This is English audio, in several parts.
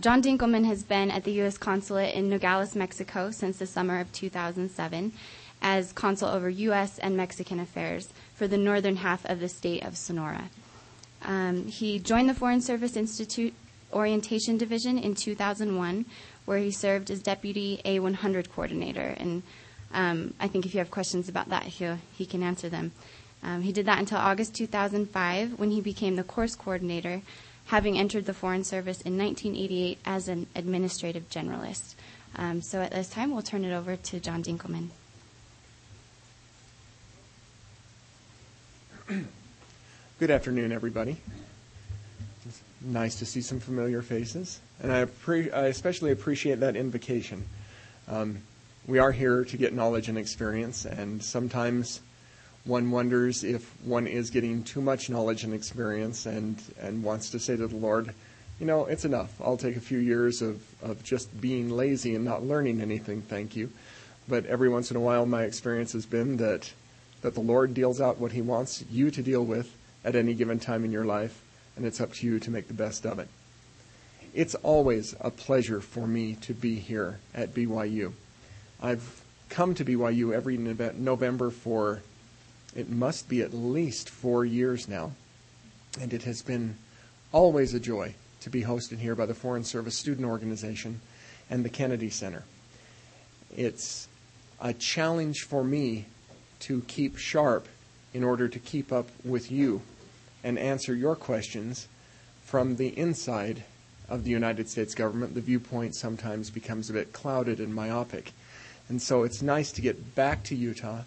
John Dinkelman has been at the U.S. Consulate in Nogales, Mexico since the summer of 2007 as Consul over U.S. and Mexican affairs for the northern half of the state of Sonora. He joined the Foreign Service Institute Orientation Division in 2001, where he served as Deputy A100 Coordinator. And I think if you have questions about that, he can answer them. He did that until August 2005, when he became the Course Coordinator, having entered the Foreign Service in 1988 as an administrative generalist. So at this time, we'll turn it over to John Dinkelman. Good afternoon, everybody. It's nice to see some familiar faces, and I especially appreciate that invitation. We are here to get knowledge and experience, and sometimes one wonders if one is getting too much knowledge and experience and wants to say to the Lord, you know, it's enough. I'll take a few years of just being lazy and not learning anything, thank you. But every once in a while, my experience has been that the Lord deals out what he wants you to deal with at any given time in your life, and it's up to you to make the best of it. It's always a pleasure for me to be here at BYU. I've come to BYU every November for, it must be at least 4 years now, and it has been always a joy to be hosted here by the Foreign Service Student Organization and the Kennedy Center. It's a challenge for me to keep sharp in order to keep up with you and answer your questions from the inside of the United States government. The viewpoint sometimes becomes a bit clouded and myopic. And so it's nice to get back to Utah,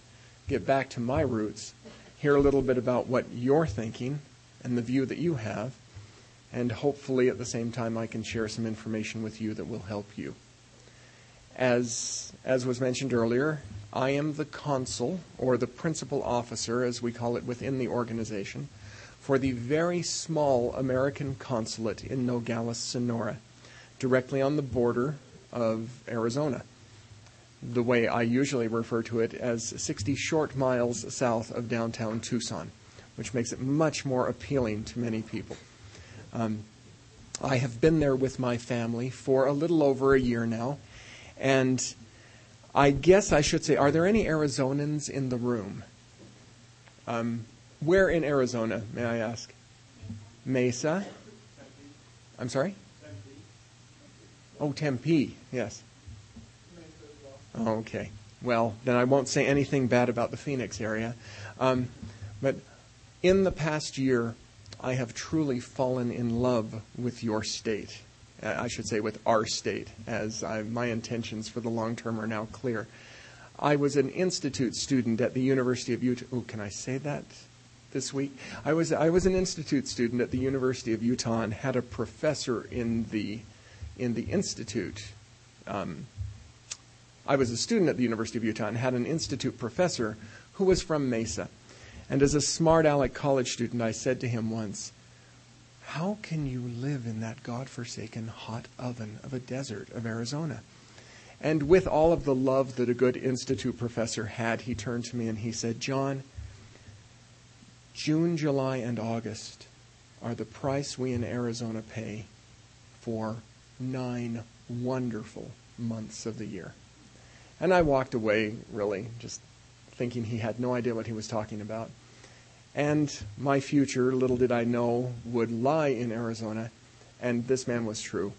get back to my roots, hear a little bit about what you're thinking and the view that you have, and hopefully at the same time I can share some information with you that will help you. As was mentioned earlier, I am the consul, or the principal officer, as we call it within the organization, for the very small American consulate in Nogales, Sonora, directly on the border of Arizona. The way I usually refer to it as 60 short miles south of downtown Tucson, which makes it much more appealing to many people. I have been there with my family for a little over a year now, and I guess I should say, are there any Arizonans in the room? Where in Arizona, may I ask? Mesa? I'm sorry? Oh, Tempe, yes. Oh, okay. Well, then I won't say anything bad about the Phoenix area. But in the past year, I have truly fallen in love with your state. I should say with our state, as my intentions for the long term are now clear. I was an institute student at the University of Utah. Oh, can I say that this week? I was an institute student at the University of Utah and had a professor in the institute. I was a student at the University of Utah and had an institute professor who was from Mesa. And as a smart aleck college student, I said to him once, how can you live in that godforsaken hot oven of a desert of Arizona? And with all of the love that a good institute professor had, he turned to me and he said, John, June, July, and August are the price we in Arizona pay for 9 wonderful months of the year. And I walked away, really, just thinking he had no idea what he was talking about. And my future, little did I know, would lie in Arizona, and this man was true.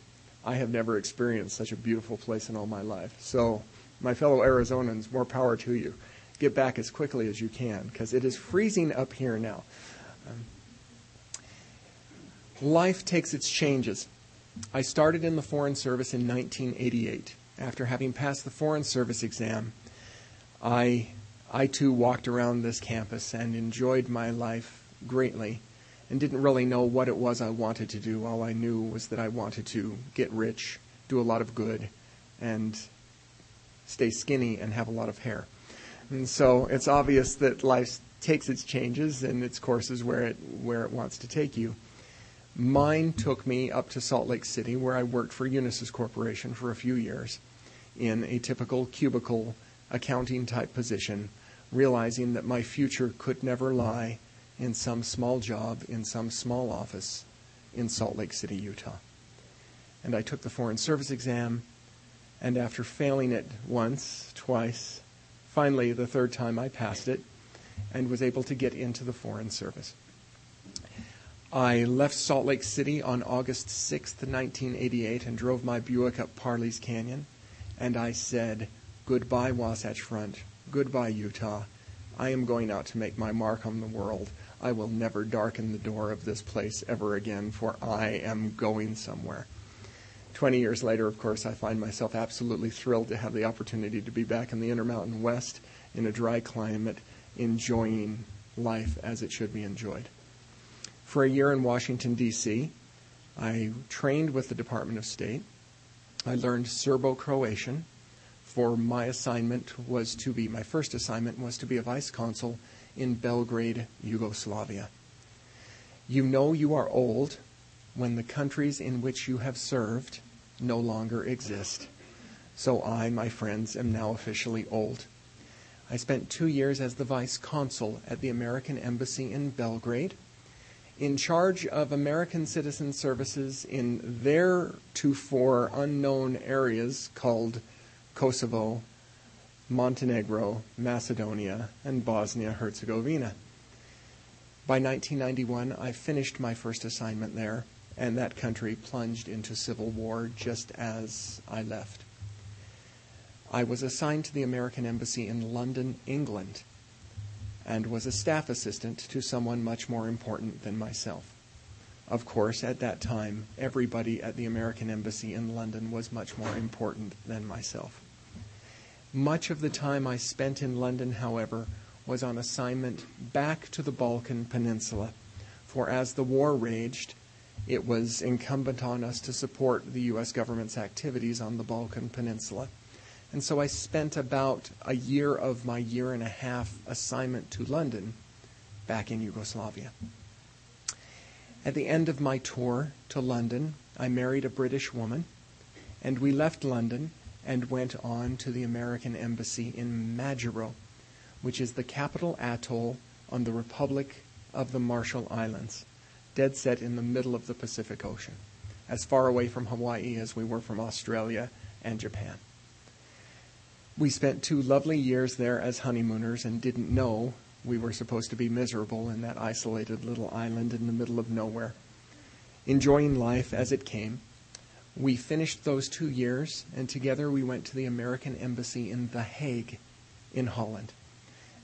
I have never experienced such a beautiful place in all my life. So, my fellow Arizonans, more power to you. Get back as quickly as you can, because it is freezing up here now. Life takes its changes. I started in the Foreign Service in 1988. After having passed the Foreign Service exam, I too walked around this campus and enjoyed my life greatly and didn't really know what it was I wanted to do. All I knew was that I wanted to get rich, do a lot of good, and stay skinny and have a lot of hair. And so it's obvious that life takes its changes and its courses where it wants to take you. Mine took me up to Salt Lake City, where I worked for Unisys Corporation for a few years in a typical cubicle accounting type position, realizing that my future could never lie in some small job in some small office in Salt Lake City, Utah. and I took the Foreign Service exam, and after failing it once, twice, finally the third time I passed it and was able to get into the Foreign Service. I left Salt Lake City on August 6th, 1988, and drove my Buick up Parley's Canyon, and I said, "Goodbye, Wasatch Front. Goodbye, Utah. I am going out to make my mark on the world. I will never darken the door of this place ever again, for I am going somewhere." 20 years later, of course, I find myself absolutely thrilled to have the opportunity to be back in the Intermountain West in a dry climate, enjoying life as it should be enjoyed. For a year in Washington, D.C., I trained with the Department of State. I learned Serbo-Croatian, for my first assignment was to be a vice consul in Belgrade, Yugoslavia. You know you are old when the countries in which you have served no longer exist. So I, my friends, am now officially old. I spent 2 years as the vice consul at the American Embassy in Belgrade, in charge of American citizen services in theretofore unknown areas called Kosovo, Montenegro, Macedonia, and Bosnia-Herzegovina. By 1991, I finished my first assignment there, and that country plunged into civil war just as I left. I was assigned to the American Embassy in London, England, and was a staff assistant to someone much more important than myself. Of course, at that time, everybody at the American Embassy in London was much more important than myself. Much of the time I spent in London, however, was on assignment back to the Balkan Peninsula, for as the war raged, it was incumbent on us to support the U.S. government's activities on the Balkan Peninsula. And so I spent about a year of my year-and-a-half assignment to London back in Yugoslavia. At the end of my tour to London, I married a British woman, and we left London and went on to the American Embassy in Majuro, which is the capital atoll on the Republic of the Marshall Islands, dead set in the middle of the Pacific Ocean, as far away from Hawaii as we were from Australia and Japan. We spent 2 lovely years there as honeymooners and didn't know we were supposed to be miserable in that isolated little island in the middle of nowhere. Enjoying life as it came, we finished those 2 years, and together we went to the American Embassy in The Hague in Holland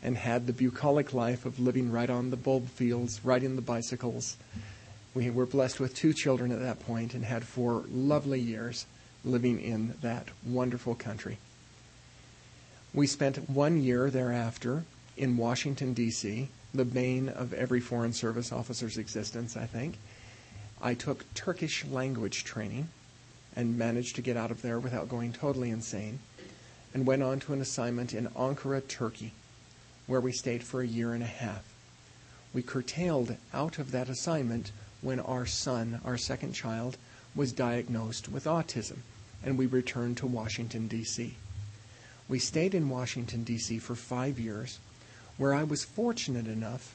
and had the bucolic life of living right on the bulb fields, riding the bicycles. We were blessed with 2 children at that point and had 4 lovely years living in that wonderful country. We spent 1 year thereafter in Washington, D.C., the bane of every Foreign Service officer's existence, I think. I took Turkish language training and managed to get out of there without going totally insane, and went on to an assignment in Ankara, Turkey, where we stayed for a year and a half. We curtailed out of that assignment when our son, our second child, was diagnosed with autism, and we returned to Washington, D.C. We stayed in Washington, D.C. for 5 years, where I was fortunate enough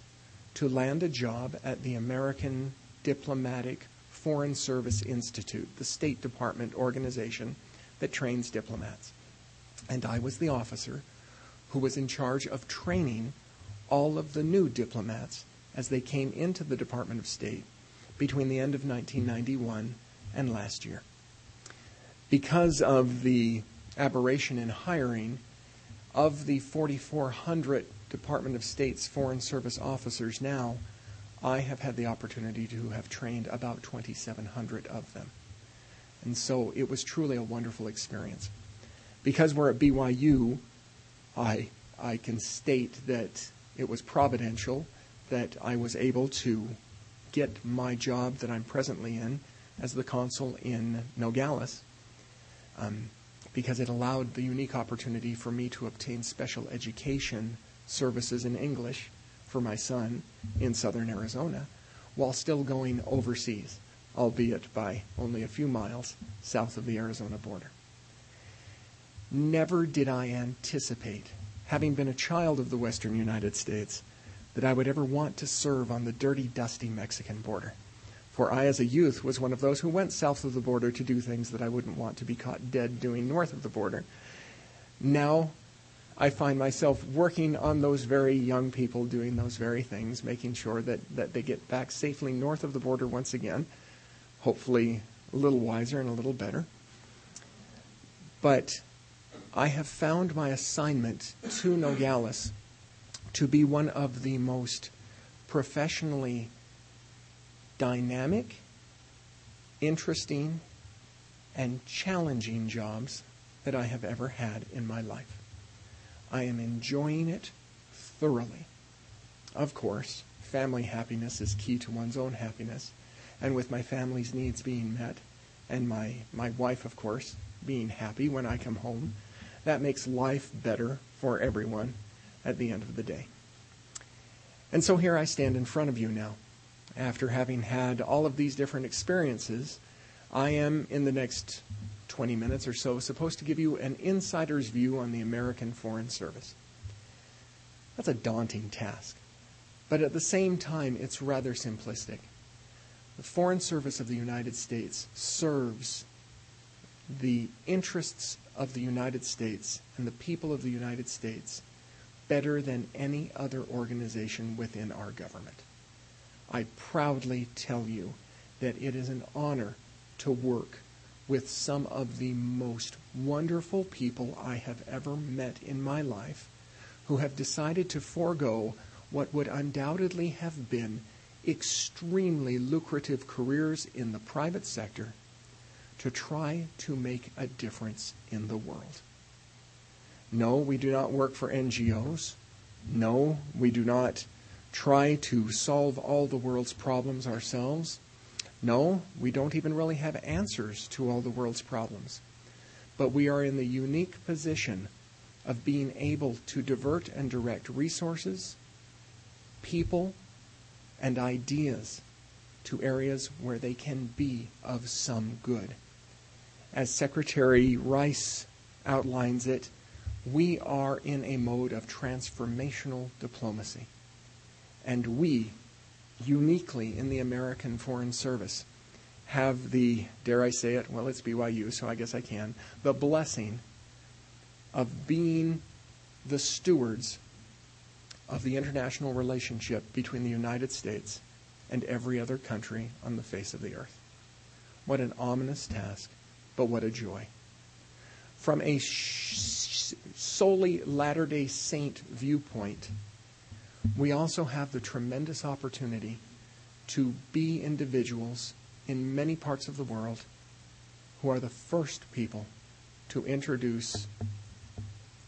to land a job at the American Diplomatic Foreign Service Institute, the State Department organization that trains diplomats. And I was the officer who was in charge of training all of the new diplomats as they came into the Department of State between the end of 1991 and last year. Because of the aberration in hiring, of the 4,400 Department of State's Foreign Service officers now, I have had the opportunity to have trained about 2,700 of them. And so it was truly a wonderful experience. Because we're at BYU, I can state that it was providential that I was able to get my job that I'm presently in as the consul in Nogales, because it allowed the unique opportunity for me to obtain special education services in English for my son in southern Arizona, while still going overseas, albeit by only a few miles south of the Arizona border. Never did I anticipate, having been a child of the western United States, that I would ever want to serve on the dirty, dusty Mexican border. For I, as a youth, was one of those who went south of the border to do things that I wouldn't want to be caught dead doing north of the border. Now I find myself working on those very young people doing those very things, making sure that they get back safely north of the border once again, hopefully a little wiser and a little better. But I have found my assignment to Nogales to be one of the most professionally dynamic, interesting, and challenging jobs that I have ever had in my life. I am enjoying it thoroughly. Of course, family happiness is key to one's own happiness, and with my family's needs being met, and my wife, of course, being happy when I come home, that makes life better for everyone at the end of the day. And so here I stand in front of you now. After having had all of these different experiences, I am, in the next 20 minutes or so, supposed to give you an insider's view on the American Foreign Service. That's a daunting task, but at the same time, it's rather simplistic. The Foreign Service of the United States serves the interests of the United States and the people of the United States better than any other organization within our government. I proudly tell you that it is an honor to work with some of the most wonderful people I have ever met in my life, who have decided to forego what would undoubtedly have been extremely lucrative careers in the private sector to try to make a difference in the world. No, we do not work for NGOs. No, we do not try to solve all the world's problems ourselves. No, we don't even really have answers to all the world's problems. But we are in the unique position of being able to divert and direct resources, people, and ideas to areas where they can be of some good. As Secretary Rice outlines it, we are in a mode of transformational diplomacy. And we, uniquely in the American Foreign Service, have the, dare I say it, well, it's BYU, so I guess I can, the blessing of being the stewards of the international relationship between the United States and every other country on the face of the earth. What an ominous task, but what a joy. From a solely Latter-day Saint viewpoint, we also have the tremendous opportunity to be individuals in many parts of the world who are the first people to introduce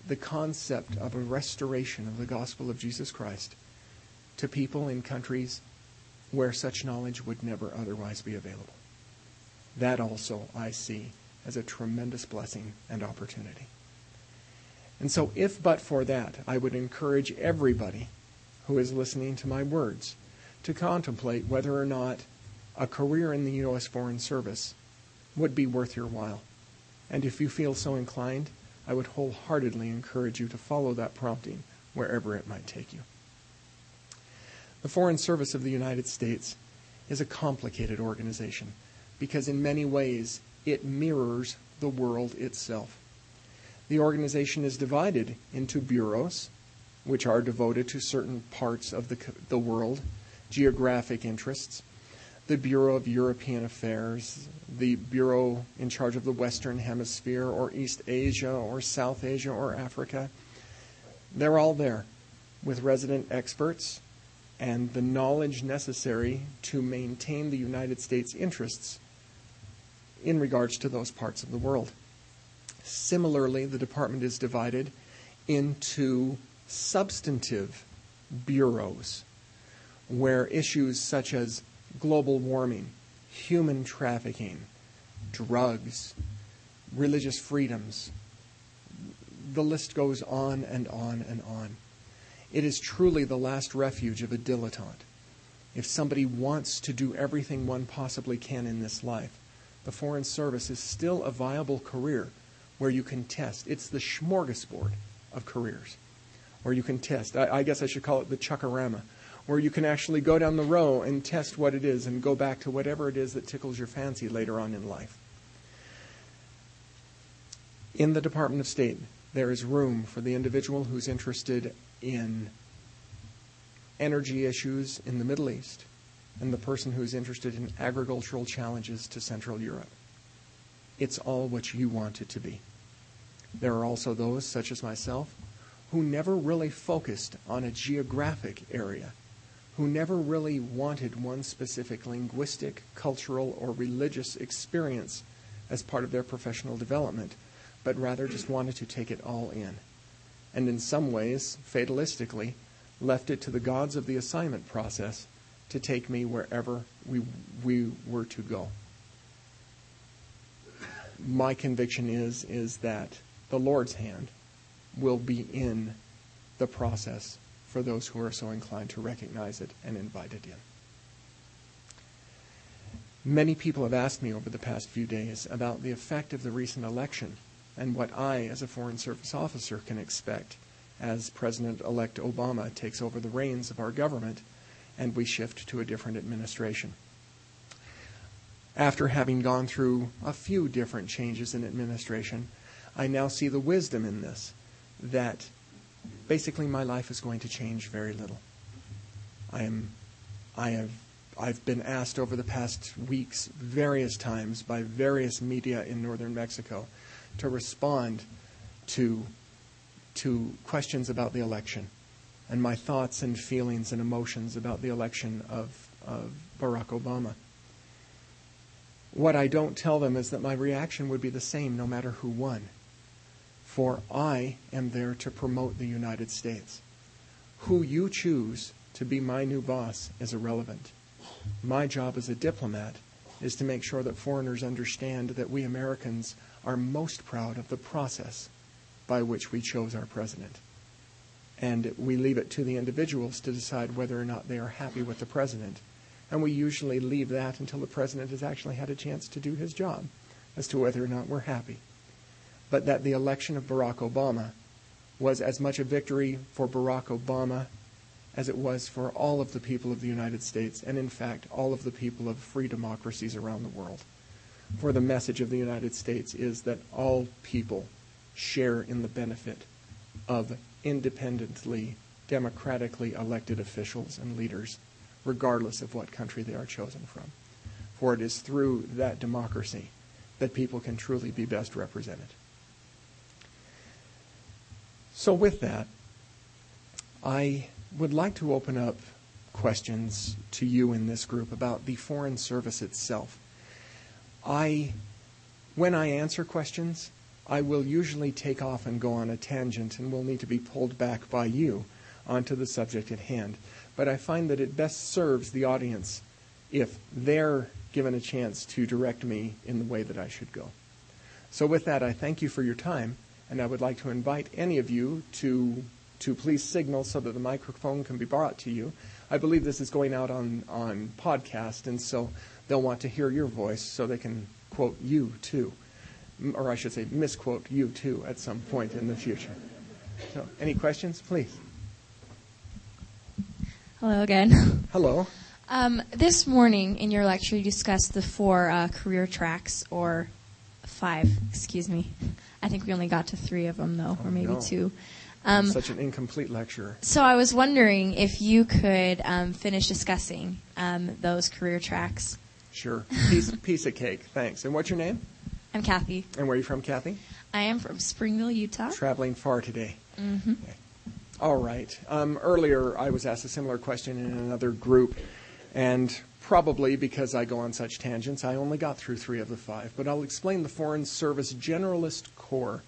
the concept of a restoration of the gospel of Jesus Christ to people in countries where such knowledge would never otherwise be available. That also I see as a tremendous blessing and opportunity. And so if but for that, I would encourage everybody who is listening to my words to contemplate whether or not a career in the U.S. Foreign Service would be worth your while. And if you feel so inclined, I would wholeheartedly encourage you to follow that prompting wherever it might take you. The Foreign Service of the United States is a complicated organization because in many ways it mirrors the world itself. The organization is divided into bureaus, which are devoted to certain parts of the world, geographic interests. The Bureau of European Affairs, the Bureau in charge of the Western Hemisphere, or East Asia, or South Asia, or Africa. They're all there with resident experts and the knowledge necessary to maintain the United States' interests in regards to those parts of the world. Similarly, the department is divided into substantive bureaus where issues such as global warming, human trafficking, drugs, religious freedoms, the list goes on and on and on. It is truly the last refuge of a dilettante. If somebody wants to do everything one possibly can in this life, the Foreign Service is still a viable career where you can test. It's the smorgasbord of careers where you can test. I guess I should call it the chuckarama, where you can actually go down the row and test what it is and go back to whatever it is that tickles your fancy later on in life. In the Department of State, there is room for the individual who's interested in energy issues in the Middle East and the person who's interested in agricultural challenges to Central Europe. It's all what you want it to be. There are also those, such as myself, who never really focused on a geographic area, who never really wanted one specific linguistic, cultural, or religious experience as part of their professional development, but rather just wanted to take it all in. And in some ways, fatalistically, left it to the gods of the assignment process to take me wherever we were to go. My conviction is that the Lord's hand will be in the process for those who are so inclined to recognize it and invite it in. Many people have asked me over the past few days about the effect of the recent election and what I, as a Foreign Service officer, can expect as President-elect Obama takes over the reins of our government and we shift to a different administration. After having gone through a few different changes in administration, I now see the wisdom in this, that basically my life is going to change very little. I've been asked over the past weeks various times by various media in northern Mexico to respond to questions about the election and my thoughts and feelings and emotions about the election of Barack Obama. What I don't tell them is that my reaction would be the same no matter who won. For I am there to promote the United States. Who you choose to be my new boss is irrelevant. My job as a diplomat is to make sure that foreigners understand that we Americans are most proud of the process by which we chose our president. And we leave it to the individuals to decide whether or not they are happy with the president. And we usually leave that until the president has actually had a chance to do his job as to whether or not we're happy. But that the election of Barack Obama was as much a victory for Barack Obama as it was for all of the people of the United States, and in fact, all of the people of free democracies around the world. For the message of the United States is that all people share in the benefit of independently, democratically elected officials and leaders, regardless of what country they are chosen from. For it is through that democracy that people can truly be best represented. So with that, I would like to open up questions to you in this group about the Foreign Service itself. When I answer questions, I will usually take off and go on a tangent and will need to be pulled back by you onto the subject at hand. But I find that it best serves the audience if they're given a chance to direct me in the way that I should go. So with that, I thank you for your time, and I would like to invite any of you to please signal so that the microphone can be brought to you. I believe this is going out on podcast, and so they'll want to hear your voice so they can quote you too, or I should say misquote you too at some point in the future. So any questions, please? Hello again. Hello. This morning in your lecture you discussed the 4 career tracks, or 5, excuse me. I think we only got to 3 of them though, or maybe 2. Such an incomplete lecture. So I was wondering if you could finish discussing those career tracks. Sure. Piece of cake. Thanks. And what's your name? I'm Kathy. And where are you from, Kathy? I am from Springville, Utah. Traveling far today. Mm-hmm. Okay. All right. Earlier I was asked a similar question in another group, and probably because I go on such tangents, I only got through 3 of the 5. But I'll explain the Foreign Service Generalist Corps.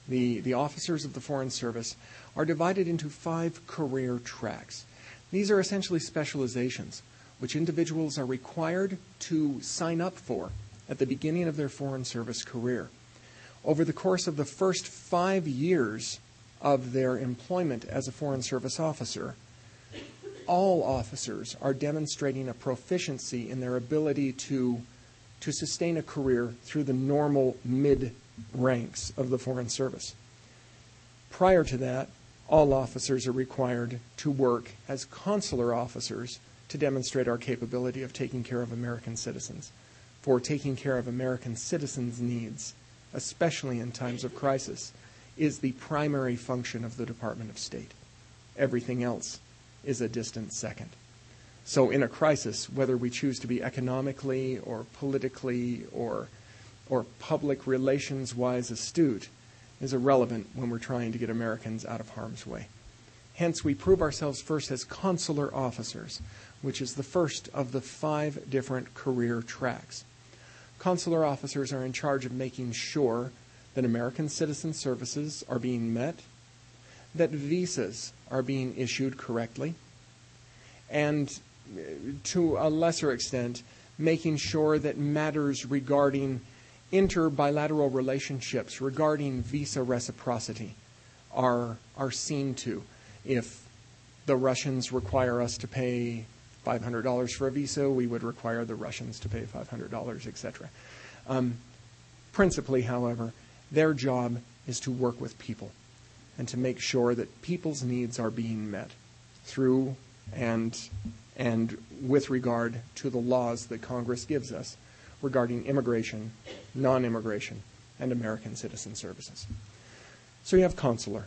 The officers of the Foreign Service are divided into 5 career tracks. These are essentially specializations which individuals are required to sign up for at the beginning of their Foreign Service career. Over the course of the first 5 years of their employment as a Foreign Service officer, all officers are demonstrating a proficiency in their ability to sustain a career through the normal mid-ranks of the Foreign Service. Prior to that, all officers are required to work as consular officers to demonstrate our capability of taking care of American citizens, for taking care of American citizens' needs, especially in times of crisis, is the primary function of the Department of State. Everything else is a distant second. So in a crisis, whether we choose to be economically or politically or public relations-wise astute, is irrelevant when we're trying to get Americans out of harm's way. Hence, we prove ourselves first as consular officers, which is the first of the 5 different career tracks. Consular officers are in charge of making sure that American citizen services are being met, that visas are being issued correctly, and to a lesser extent, making sure that matters regarding inter-bilateral relationships, regarding visa reciprocity, are seen to. If the Russians require us to pay $500 for a visa, we would require the Russians to pay $500, etc. Principally, however, their job is to work with people and to make sure that people's needs are being met through and with regard to the laws that Congress gives us regarding immigration, non-immigration, and American citizen services. So you have consular.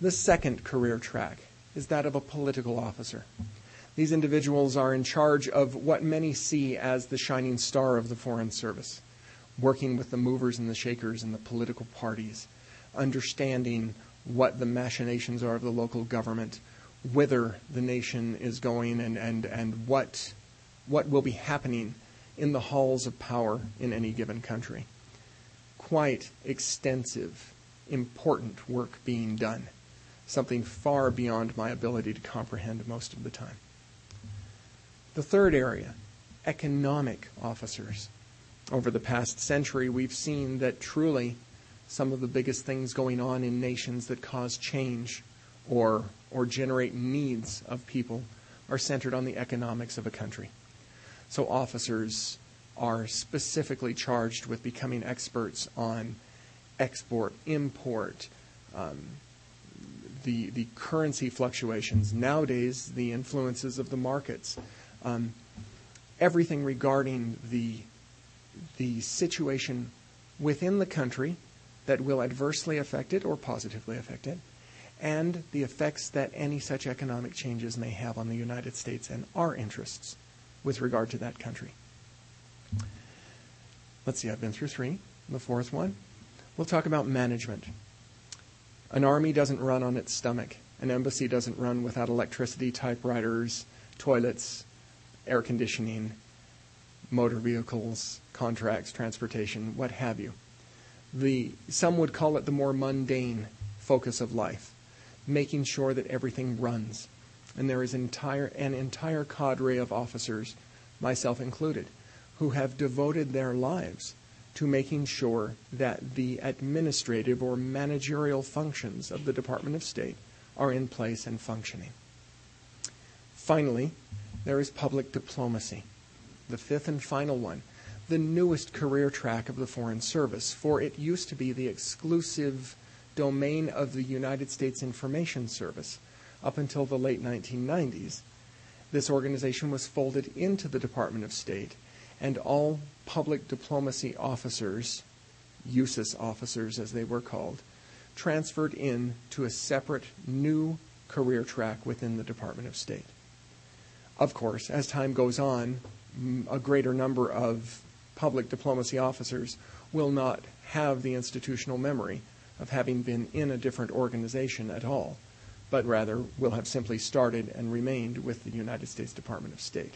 The second career track is that of a political officer. These individuals are in charge of what many see as the shining star of the Foreign Service, working with the movers and the shakers in the political parties, understanding what the machinations are of the local government, whither the nation is going, and what will be happening in the halls of power in any given country. Quite extensive, important work being done, something far beyond my ability to comprehend most of the time. The third area, economic officers. Over the past century, we've seen that truly some of the biggest things going on in nations that cause change or generate needs of people are centered on the economics of a country. So officers are specifically charged with becoming experts on export, import, the currency fluctuations, nowadays the influences of the markets, everything regarding the situation within the country that will adversely affect it or positively affect it, and the effects that any such economic changes may have on the United States and our interests with regard to that country. Let's see, I've been through 3. The fourth one, we'll talk about management. An army doesn't run on its stomach. An embassy doesn't run without electricity, typewriters, toilets, air conditioning, motor vehicles, contracts, transportation, what have you. Some would call it the more mundane focus of life, making sure that everything runs. And there is an entire cadre of officers, myself included, who have devoted their lives to making sure that the administrative or managerial functions of the Department of State are in place and functioning. Finally, there is public diplomacy, the 5th and final one, the newest career track of the Foreign Service, for it used to be the exclusive domain of the United States Information Service up until the late 1990s. This organization was folded into the Department of State, and all public diplomacy officers, USIS officers as they were called, transferred in to a separate new career track within the Department of State. Of course, as time goes on, a greater number of public diplomacy officers will not have the institutional memory of having been in a different organization at all, but rather will have simply started and remained with the United States Department of State.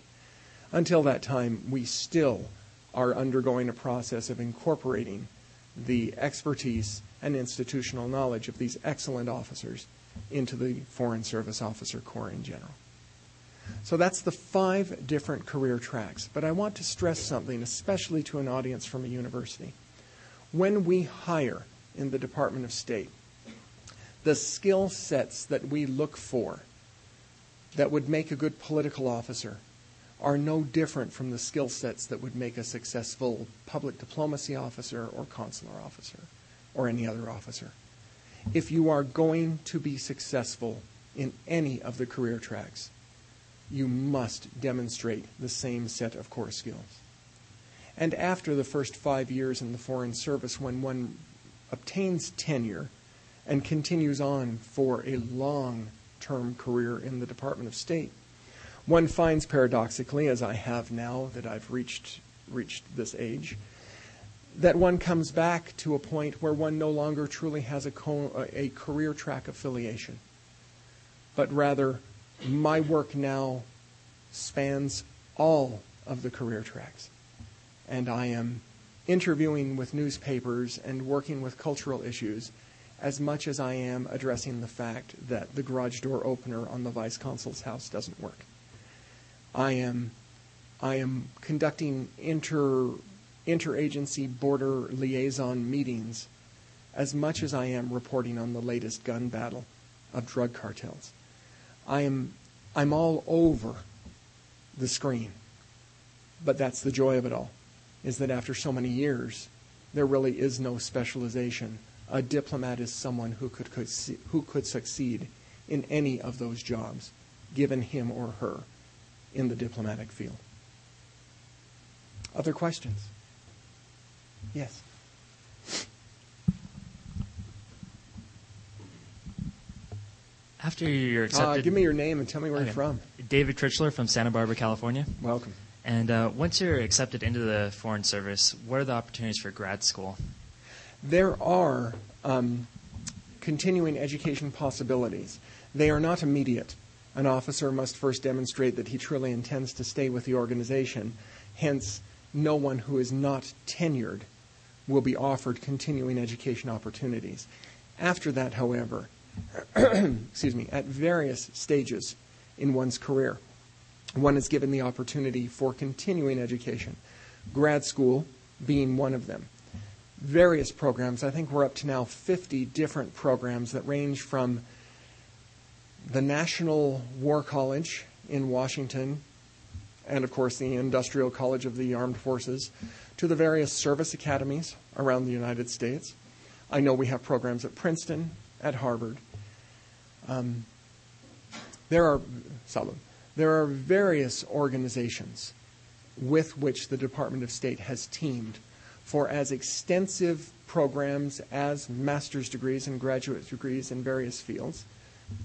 Until that time, we still are undergoing a process of incorporating the expertise and institutional knowledge of these excellent officers into the Foreign Service Officer Corps in general. So that's the 5 different career tracks. But I want to stress something, especially to an audience from a university. When we hire in the Department of State, the skill sets that we look for that would make a good political officer are no different from the skill sets that would make a successful public diplomacy officer or consular officer or any other officer. If you are going to be successful in any of the career tracks, you must demonstrate the same set of core skills. And after the first 5 years in the Foreign Service, when one obtains tenure and continues on for a long-term career in the Department of State, one finds paradoxically, as I have now that I've reached this age, that one comes back to a point where one no longer truly has a career track affiliation, but rather my work now spans all of the career tracks. And I am interviewing with newspapers and working with cultural issues as much as I am addressing the fact that the garage door opener on the vice consul's house doesn't work. I am conducting interagency border liaison meetings as much as I am reporting on the latest gun battle of drug cartels. I'm all over the screen. But that's the joy of it all, is that after so many years, there really is no specialization. A diplomat is someone who could succeed in any of those jobs, given him or her in the diplomatic field. Other questions? Yes. After you're accepted... Give me your name and tell me where you're from. David Critchler from Santa Barbara, California. Welcome. And once you're accepted into the Foreign Service, what are the opportunities for grad school? There are continuing education possibilities. They are not immediate. An officer must first demonstrate that he truly intends to stay with the organization. Hence, no one who is not tenured will be offered continuing education opportunities. After that, however, at various stages in one's career, one is given the opportunity for continuing education, grad school being one of them. Various programs, I think we're up to now 50 different programs that range from the National War College in Washington, and of course the Industrial College of the Armed Forces, to the various service academies around the United States. I know we have programs at Princeton, at Harvard. There are various organizations with which the Department of State has teamed for as extensive programs as master's degrees and graduate degrees in various fields.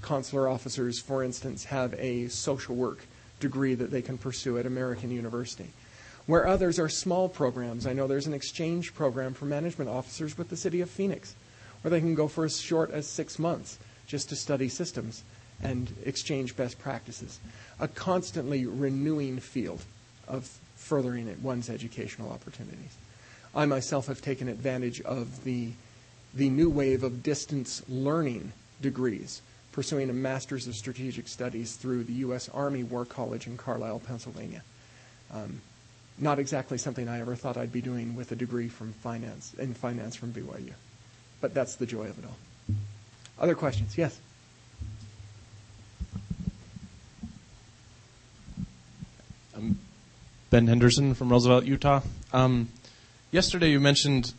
Consular officers, for instance, have a social work degree that they can pursue at American University. Where others are small programs, I know there's an exchange program for management officers with the city of Phoenix, where they can go for as short as 6 months just to study systems and exchange best practices. A constantly renewing field of furthering one's educational opportunities. I myself have taken advantage of the new wave of distance learning degrees, pursuing a Master's of Strategic Studies through the U.S. Army War College in Carlisle, Pennsylvania. Not exactly something I ever thought I'd be doing with a degree from finance from BYU. But that's the joy of it all. Other questions? Yes? I'm Ben Henderson from Roosevelt, Utah. Yesterday you mentioned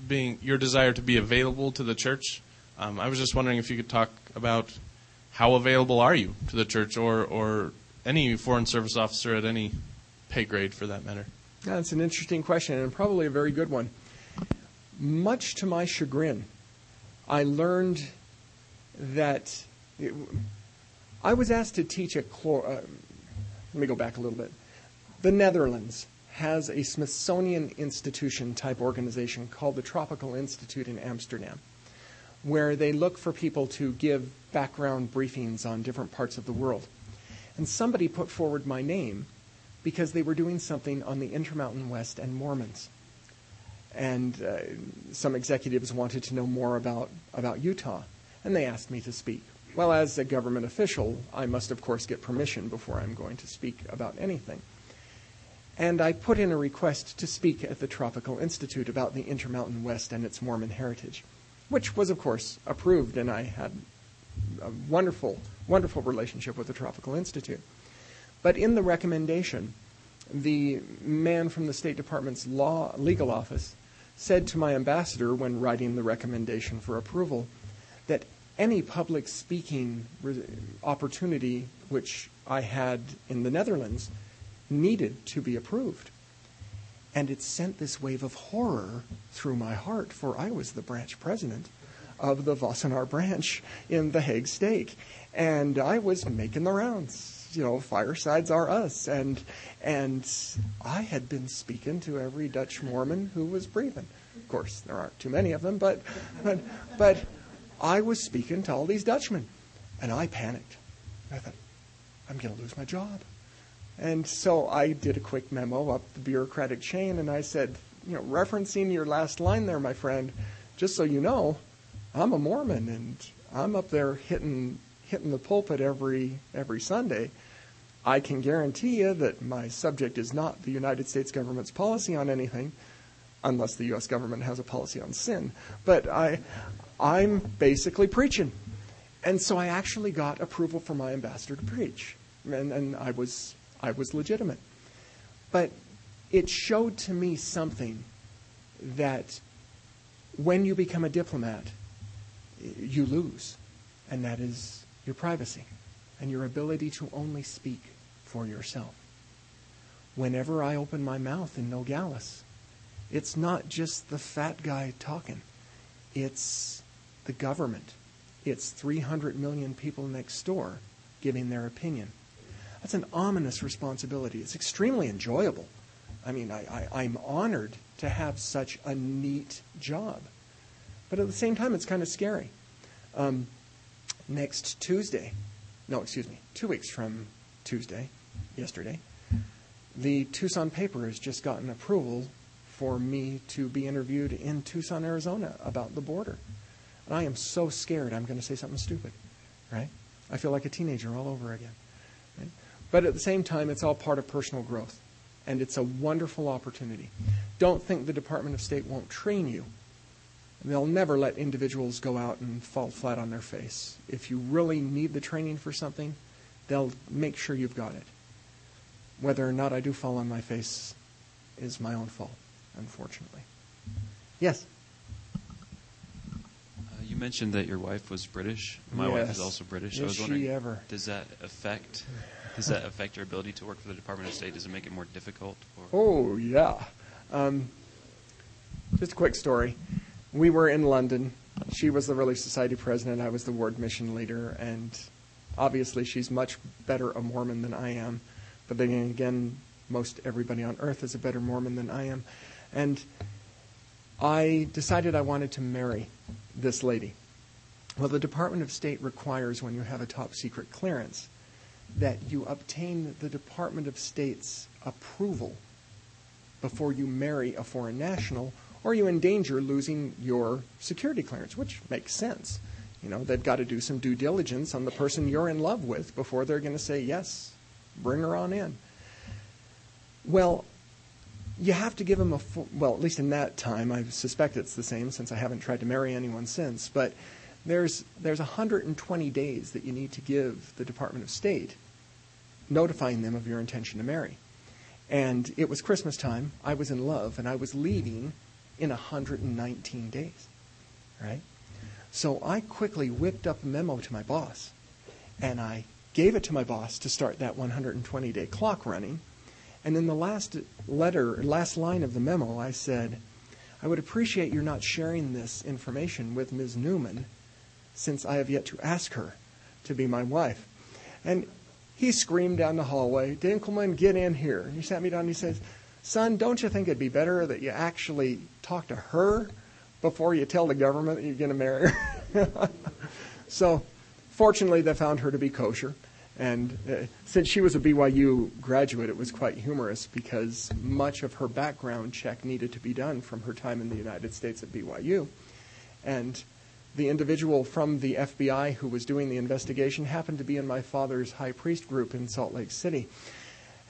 your desire to be available to the church. I was just wondering if you could talk about how available are you to the church or any Foreign Service officer at any pay grade for that matter? That's an interesting question and probably a very good one. Much to my chagrin, I learned that I was asked to teach let me go back a little bit. The Netherlands has a Smithsonian Institution type organization called the Tropical Institute in Amsterdam, where they look for people to give background briefings on different parts of the world. And somebody put forward my name because they were doing something on the Intermountain West and Mormons. And some executives wanted to know more about Utah, and they asked me to speak. Well, as a government official, I must, of course, get permission before I'm going to speak about anything. And I put in a request to speak at the Tropical Institute about the Intermountain West and its Mormon heritage, which was, of course, approved, and I had a wonderful, wonderful relationship with the Tropical Institute. But in the recommendation, the man from the State Department's legal office said to my ambassador when writing the recommendation for approval that any public speaking opportunity which I had in the Netherlands needed to be approved. And it sent this wave of horror through my heart, for I was the branch president of the Wassenaar branch in the Hague Stake. And I was making the rounds. You know, firesides are us. And I had been speaking to every Dutch Mormon who was breathing. Of course, there aren't too many of them, but I was speaking to all these Dutchmen. And I panicked. I thought, I'm going to lose my job. And so I did a quick memo up the bureaucratic chain, and I said, you know, referencing your last line there, my friend, just so you know, I'm a Mormon, and I'm up there hitting the pulpit every Sunday. I can guarantee you that my subject is not the United States government's policy on anything, unless the U.S. government has a policy on sin. But I'm basically preaching. And so I actually got approval for my ambassador to preach. And I was legitimate. But it showed to me something that when you become a diplomat, you lose. And that is your privacy and your ability to only speak for yourself. Whenever I open my mouth in Nogales, it's not just the fat guy talking. It's the government. It's 300 million people next door giving their opinion. That's an ominous responsibility. It's extremely enjoyable. I mean, I'm honored to have such a neat job. But at the same time, it's kind of scary. Next Tuesday, 2 weeks from Tuesday, yesterday, the Tucson paper has just gotten approval for me to be interviewed in Tucson, Arizona about the border. And I am so scared I'm going to say something stupid, right? I feel like a teenager all over again. Right? But at the same time, it's all part of personal growth. And it's a wonderful opportunity. Don't think the Department of State won't train you. They'll never let individuals go out and fall flat on their face. If you really need the training for something, they'll make sure you've got it. Whether or not I do fall on my face is my own fault, unfortunately. Yes? You mentioned that your wife was British. My wife is also British. Is I was wondering, she ever? Does that affect your ability to work for the Department of State? Does it make it more difficult? Oh, yeah. Just a quick story. We were in London. She was the Relief Society president. I was the ward mission leader. And obviously she's much better a Mormon than I am. But then again, most everybody on earth is a better Mormon than I am. And I decided I wanted to marry this lady. Well, the Department of State requires, when you have a top secret clearance, that you obtain the Department of State's approval before you marry a foreign national, or you endanger losing your security clearance, which makes sense. You know, they've got to do some due diligence on the person you're in love with before they're going to say, yes, bring her on in. Well, you have to give them well, at least in that time, I suspect it's the same since I haven't tried to marry anyone since, but there's 120 days that you need to give the Department of State, notifying them of your intention to marry. And it was Christmas time, I was in love, and I was leaving in 119 days, right? So I quickly whipped up a memo to my boss, and I gave it to my boss to start that 120-day clock running. And in the last line of the memo, I said, I would appreciate your not sharing this information with Ms. Newman, since I have yet to ask her to be my wife. And he screamed down the hallway, Dinkelman, get in here. And he sat me down and he says, son, don't you think it'd be better that you actually talk to her before you tell the government that you're going to marry her? So fortunately, they found her to be kosher. And since she was a BYU graduate, it was quite humorous because much of her background check needed to be done from her time in the United States at BYU. And the individual from the FBI who was doing the investigation happened to be in my father's high priest group in Salt Lake City.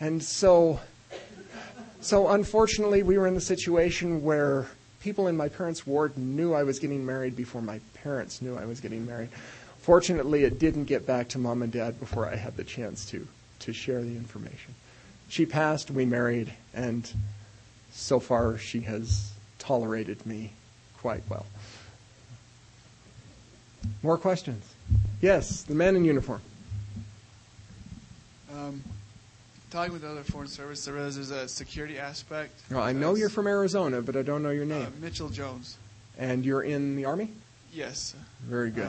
And so unfortunately, we were in the situation where people in my parents' ward knew I was getting married before my parents knew I was getting married. Fortunately, it didn't get back to Mom and Dad before I had the chance to share the information. She passed, we married, and so far she has tolerated me quite well. More questions? Yes, the man in uniform. Talking with other foreign service, I realize there's a security aspect. Well, I know you're from Arizona, but I don't know your name. Mitchell Jones. And you're in the Army? Yes. Very good.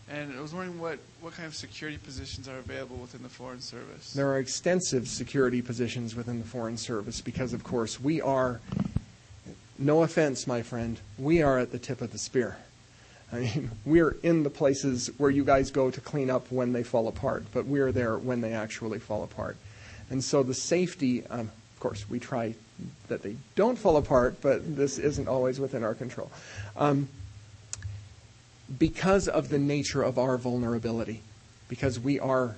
And I was wondering what kind of security positions are available within the Foreign Service. There are extensive security positions within the Foreign Service because, of course, we are, no offense, my friend, we are at the tip of the spear. I mean, we're in the places where you guys go to clean up when they fall apart, but we're there when they actually fall apart. And so the safety, of course, we try that they don't fall apart, but this isn't always within our control. Because of the nature of our vulnerability, because we are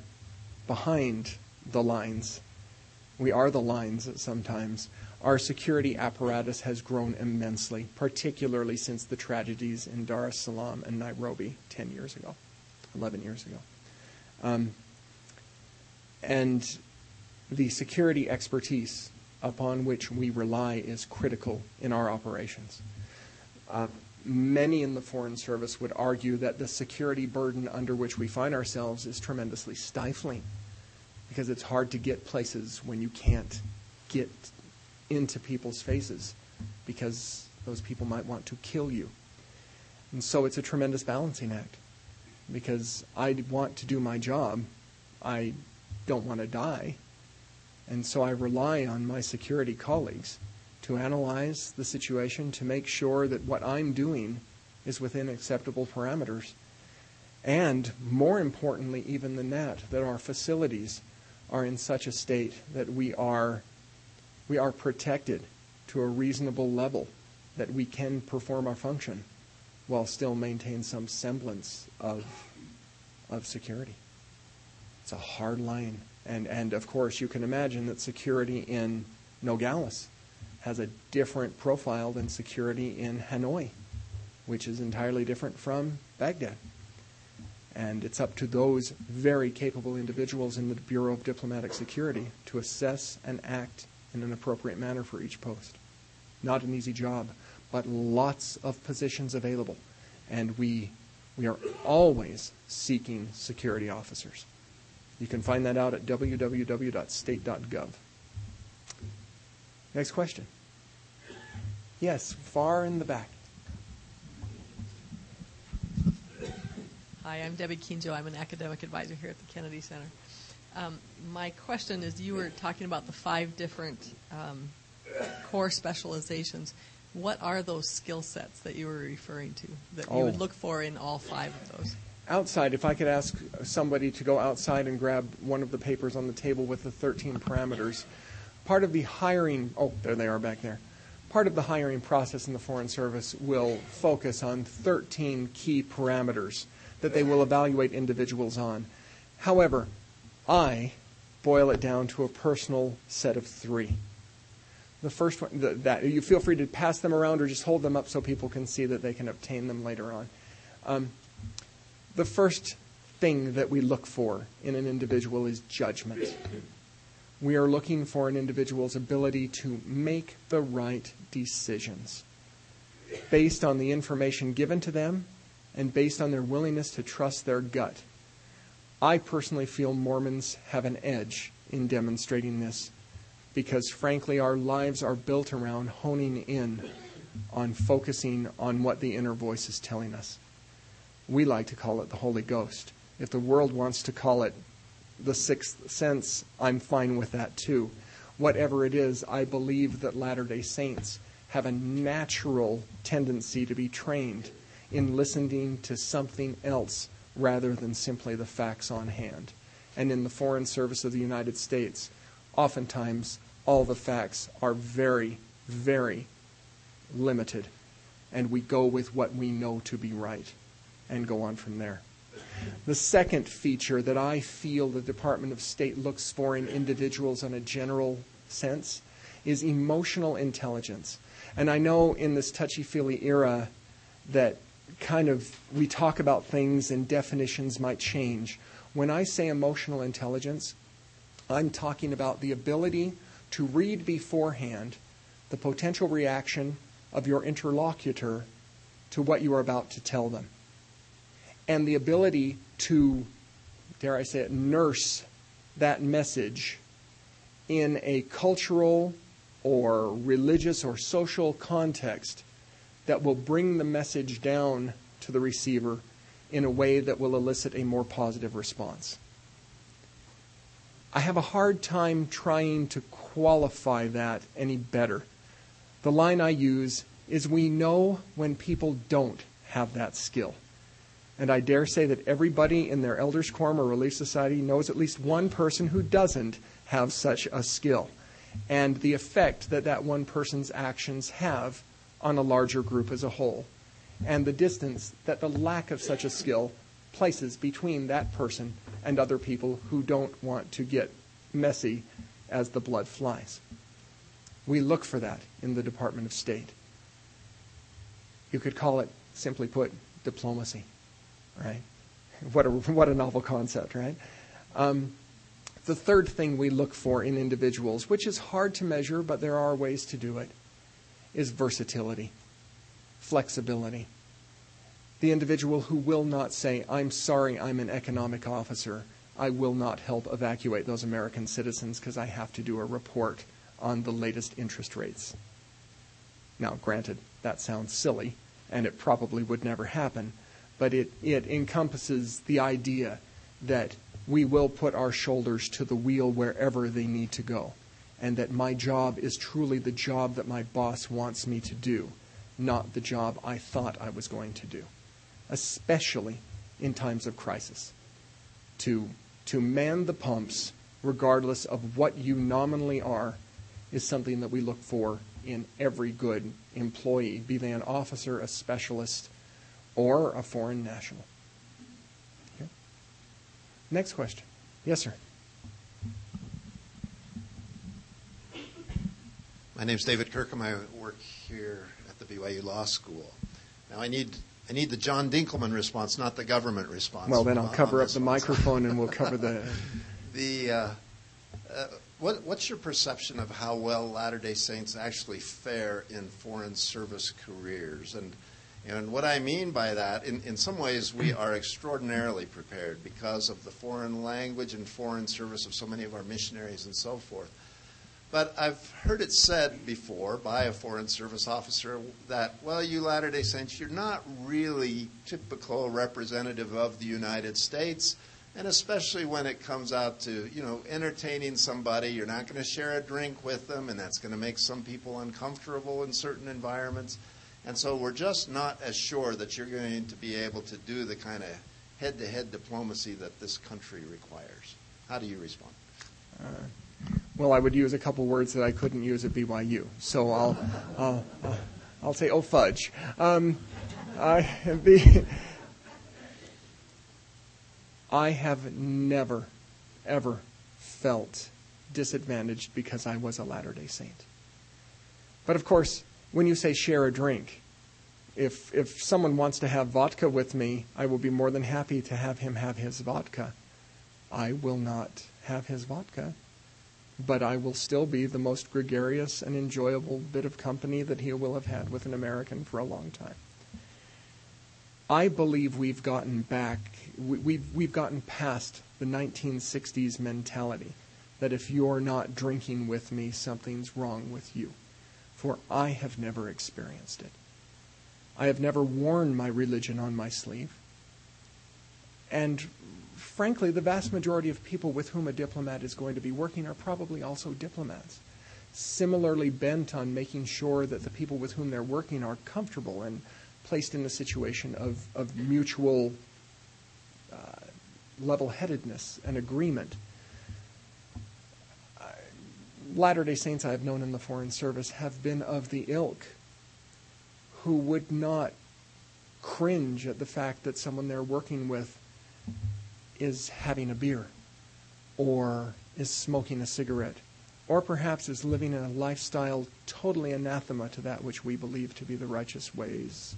behind the lines, we are the lines sometimes, our security apparatus has grown immensely, particularly since the tragedies in Dar es Salaam and Nairobi 10 years ago, 11 years ago. And the security expertise upon which we rely is critical in our operations. Many in the Foreign Service would argue that the security burden under which we find ourselves is tremendously stifling because it's hard to get places when you can't get into people's faces because those people might want to kill you. And so it's a tremendous balancing act because I want to do my job. I don't want to die. And so I rely on my security colleagues to analyze the situation, to make sure that what I'm doing is within acceptable parameters. And more importantly, even than that our facilities are in such a state that we are protected to a reasonable level that we can perform our function while still maintain some semblance of security. It's a hard line. And of course, you can imagine that security in Nogales has a different profile than security in Hanoi, which is entirely different from Baghdad. And it's up to those very capable individuals in the Bureau of Diplomatic Security to assess and act in an appropriate manner for each post. Not an easy job, but lots of positions available. And we are always seeking security officers. You can find that out at www.state.gov. Next question. Yes, far in the back. Hi, I'm Debbie Kinjo. I'm an academic advisor here at the Kennedy Center. My question is, you were talking about the 5 different core specializations. What are those skill sets that you were referring to that you would look for in all 5 of those? Outside, if I could ask somebody to go outside and grab one of the papers on the table with the 13 parameters. Part of the hiring, there they are back there. Part of the hiring process in the Foreign Service will focus on 13 key parameters that they will evaluate individuals on. However, I boil it down to a personal set of 3. The first one, that you feel free to pass them around or just hold them up so people can see that they can obtain them later on. The first thing that we look for in an individual is judgment. We are looking for an individual's ability to make the right decisions based on the information given to them and based on their willingness to trust their gut. I personally feel Mormons have an edge in demonstrating this because, frankly, our lives are built around honing in on focusing on what the inner voice is telling us. We like to call it the Holy Ghost. If the world wants to call it the 6th sense, I'm fine with that too. Whatever it is, I believe that Latter-day Saints have a natural tendency to be trained in listening to something else rather than simply the facts on hand. And in the Foreign Service of the United States, oftentimes all the facts are very, very limited, and we go with what we know to be right and go on from there. The second feature that I feel the Department of State looks for in individuals in a general sense is emotional intelligence. And I know in this touchy-feely era that we talk about things and definitions might change. When I say emotional intelligence, I'm talking about the ability to read beforehand the potential reaction of your interlocutor to what you are about to tell them. and the ability to, dare I say it, nurse that message in a cultural or religious or social context that will bring the message down to the receiver in a way that will elicit a more positive response. I have a hard time trying to qualify that any better. The line I use is, we know when people don't have that skill. And I dare say that everybody in their Elders Quorum or Relief Society knows at least one person who doesn't have such a skill, and the effect that that one person's actions have on a larger group as a whole, and the distance that the lack of such a skill places between that person and other people who don't want to get messy as the blood flies. We look for that in the Department of State. You could call it, simply put, diplomacy, right? What a novel concept, right? The third thing we look for in individuals, which is hard to measure, but there are ways to do it, is versatility, flexibility. The individual who will not say, I'm sorry, I'm an economic officer. I will not help evacuate those American citizens because I have to do a report on the latest interest rates. Now, granted, that sounds silly, and it probably would never happen, but it encompasses the idea that we will put our shoulders to the wheel wherever they need to go, and that my job is truly the job that my boss wants me to do, not the job I thought I was going to do, especially in times of crisis. To man the pumps, regardless of what you nominally are, is something that we look for in every good employee, be they an officer, a specialist, or a foreign national. Okay. Next question. Yes, sir. My name is David Kirkham. I work here at the BYU Law School. Now, I need the John Dinkelman response, not the government response. Well, then I'll cover up the microphone and we'll cover the... What's your perception of how well Latter-day Saints actually fare in foreign service careers? And what I mean by that, in some ways we are extraordinarily prepared because of the foreign language and foreign service of so many of our missionaries and so forth. But I've heard it said before by a foreign service officer that, well, you Latter-day Saints, you're not really typical representative of the United States, and especially when it comes out to, entertaining somebody, you're not going to share a drink with them, and that's going to make some people uncomfortable in certain environments. And so we're just not as sure that you're going to be able to do the kind of head-to-head diplomacy that this country requires. How do you respond? Well, I would use a couple words that I couldn't use at BYU, so I'll say, oh fudge. I have never, ever felt disadvantaged because I was a Latter-day Saint. But of course, when you say share a drink, if someone wants to have vodka with me, I will be more than happy to have him have his vodka. I will not have his vodka, but I will still be the most gregarious and enjoyable bit of company that he will have had with an American for a long time. I believe we've gotten gotten past the 1960s mentality that if you're not drinking with me, something's wrong with you. For I have never experienced it. I have never worn my religion on my sleeve. And frankly, the vast majority of people with whom a diplomat is going to be working are probably also diplomats, similarly bent on making sure that the people with whom they're working are comfortable and placed in a situation of mutual level-headedness and agreement. Latter-day Saints I have known in the Foreign Service have been of the ilk who would not cringe at the fact that someone they're working with is having a beer or is smoking a cigarette or perhaps is living in a lifestyle totally anathema to that which we believe to be the righteous ways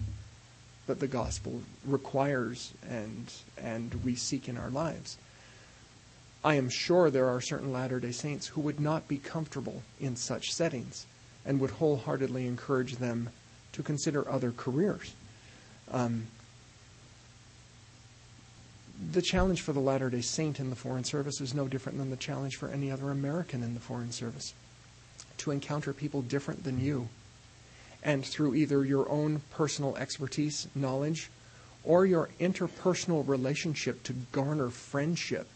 that the gospel requires and we seek in our lives. I am sure there are certain Latter-day Saints who would not be comfortable in such settings and would wholeheartedly encourage them to consider other careers. The challenge for the Latter-day Saint in the Foreign Service is no different than the challenge for any other American in the Foreign Service. To encounter people different than you, and through either your own personal expertise, knowledge, or your interpersonal relationship to garner friendship,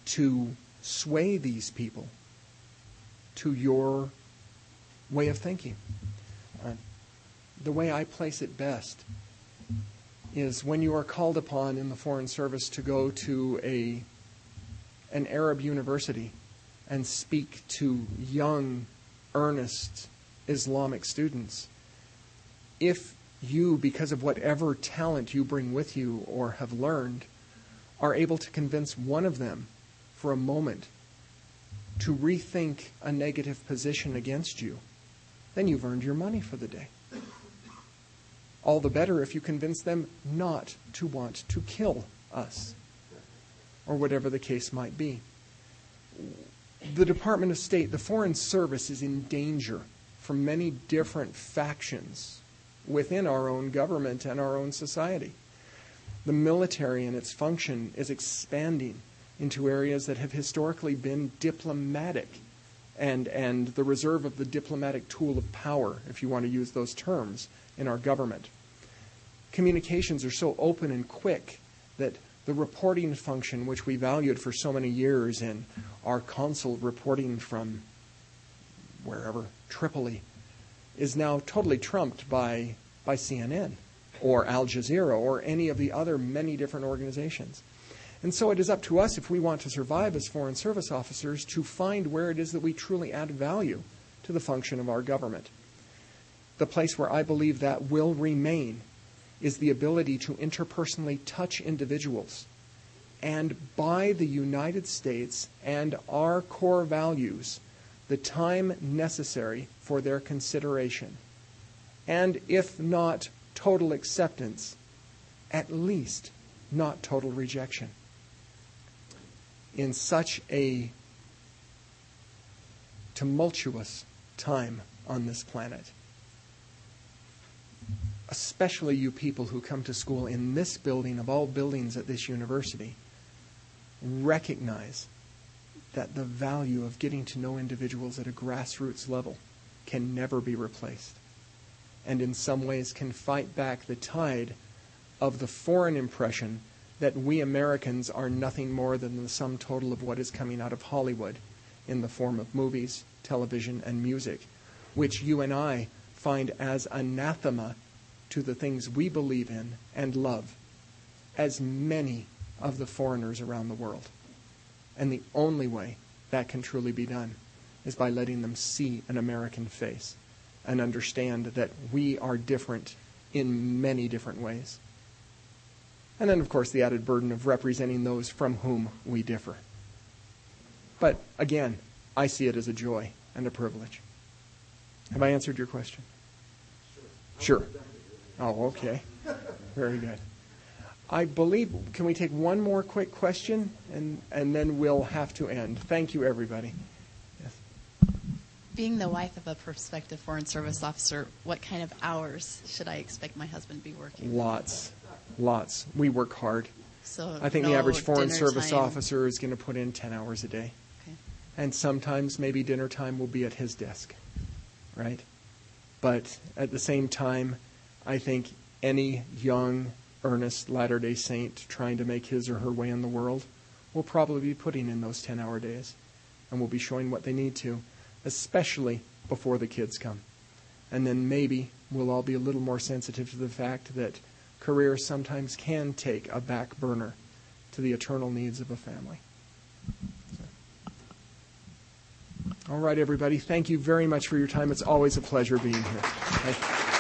to sway these people to your way of thinking. The way I place it best is when you are called upon in the Foreign Service to go to an Arab university and speak to young, earnest Islamic students. If you, because of whatever talent you bring with you or have learned, are able to convince one of them for a moment to rethink a negative position against you, then you've earned your money for the day. All the better if you convince them not to want to kill us, or whatever the case might be. The Department of State, the Foreign Service, is in danger from many different factions within our own government and our own society. The military and its function is expanding into areas that have historically been diplomatic and the reserve of the diplomatic tool of power, if you want to use those terms, in our government. Communications are so open and quick that the reporting function, which we valued for so many years in our consul reporting from wherever, Tripoli, is now totally trumped by CNN or Al Jazeera or any of the other many different organizations. And so it is up to us, if we want to survive as Foreign Service officers, to find where it is that we truly add value to the function of our government. The place where I believe that will remain is the ability to interpersonally touch individuals and, by the United States and our core values, the time necessary for their consideration. And if not total acceptance, at least not total rejection. In such a tumultuous time on this planet, especially you people who come to school in this building of all buildings at this university, recognize that the value of getting to know individuals at a grassroots level can never be replaced, and in some ways can fight back the tide of the foreign impression that we Americans are nothing more than the sum total of what is coming out of Hollywood in the form of movies, television, and music, which you and I find as anathema to the things we believe in and love, as many of the foreigners around the world. And the only way that can truly be done is by letting them see an American face and understand that we are different in many different ways. And then, of course, the added burden of representing those from whom we differ. But again, I see it as a joy and a privilege. Have I answered your question? Sure. Oh, okay. Very good. I believe, can we take one more quick question, and then we'll have to end. Thank you, everybody. Yes. Being the wife of a prospective Foreign Service officer, what kind of hours should I expect my husband to be working? Lots. We work hard. So I think no the average Foreign dinner Service time. officer is going to put in 10 hours a day. Okay. And sometimes maybe dinner time will be at his desk, right? But at the same time, I think any young, earnest Latter-day Saint trying to make his or her way in the world will probably be putting in those 10-hour days and will be showing what they need to, especially before the kids come. And then maybe we'll all be a little more sensitive to the fact that careers sometimes can take a back burner to the eternal needs of a family. All right, everybody. Thank you very much for your time. It's always a pleasure being here. Thank you.